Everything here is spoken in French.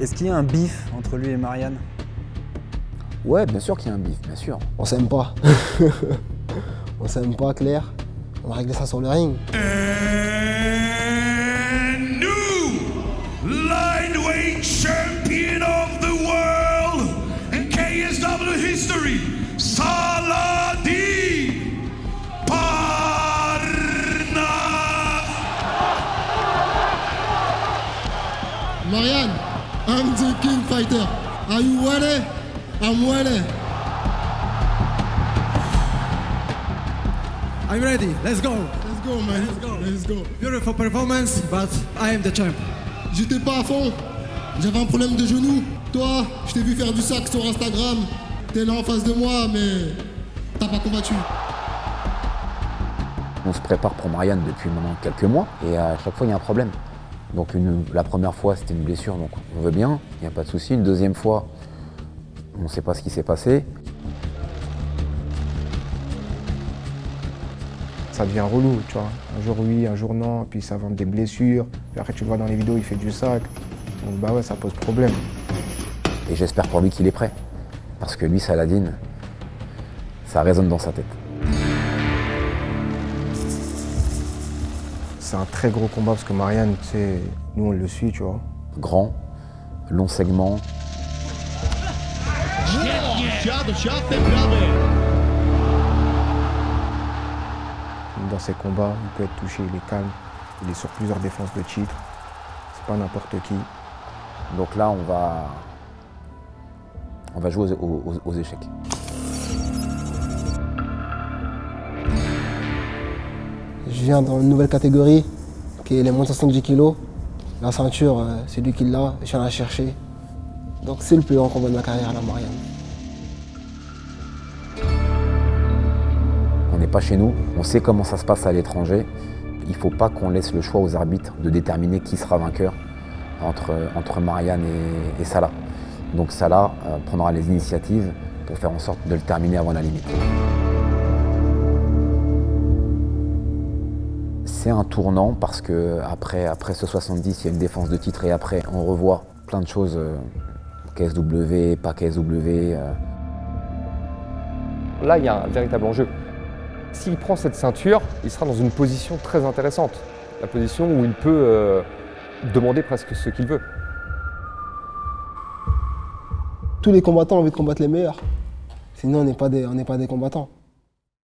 Est-ce qu'il y a un bif entre lui et Marianne? Ouais, bien sûr qu'il y a un bif, bien sûr. On s'aime pas. On s'aime pas, Claire. On a réglé ça sur le ring. And new lightweight champion of the world in KSW history, Saladin Parnasse. Marianne, I'm the king fighter. Are you ready? I'm ready. I'm ready. Let's go. Let's go, man. Let's go. Let's go. Beautiful performance, but I am the champ. J'étais pas à fond. J'avais un problème de genou. Toi, je t'ai vu faire du sac sur Instagram. T'es là en face de moi, mais t'as pas combattu. On se prépare pour Marianne depuis maintenant quelques mois et à chaque fois il y a un problème. Donc la première fois c'était une blessure, donc on veut bien, il n'y a pas de souci. Une deuxième fois, on ne sait pas ce qui s'est passé. Ça devient relou, tu vois. Un jour oui, un jour non, puis ça vend des blessures. Puis après tu le vois dans les vidéos, il fait du sac. Donc bah ouais, ça pose problème. Et j'espère pour lui qu'il est prêt. Parce que lui, Saladin, ça résonne dans sa tête. C'est un très gros combat parce que Marianne, tu sais, nous on le suit, tu vois. Grand, long segment. Dans ses combats, il peut être touché, il est calme. Il est sur plusieurs défenses de titre. C'est pas n'importe qui. Donc là, on va jouer aux échecs. Je viens dans une nouvelle catégorie, qui est les moins de 70 kg. La ceinture, c'est lui qui l'a, je viens la chercher. Donc c'est le plus grand combat de ma carrière, la Marianne. On n'est pas chez nous, on sait comment ça se passe à l'étranger. Il ne faut pas qu'on laisse le choix aux arbitres de déterminer qui sera vainqueur entre Marianne et Salah. Donc Salah prendra les initiatives pour faire en sorte de le terminer avant la limite. C'est un tournant parce que après ce 70, il y a une défense de titre et après on revoit plein de choses, KSW, pas KSW. Là, il y a un véritable enjeu. S'il prend cette ceinture, il sera dans une position très intéressante. La position où il peut demander presque ce qu'il veut. Tous les combattants ont envie de combattre les meilleurs. Sinon, on n'est pas des combattants.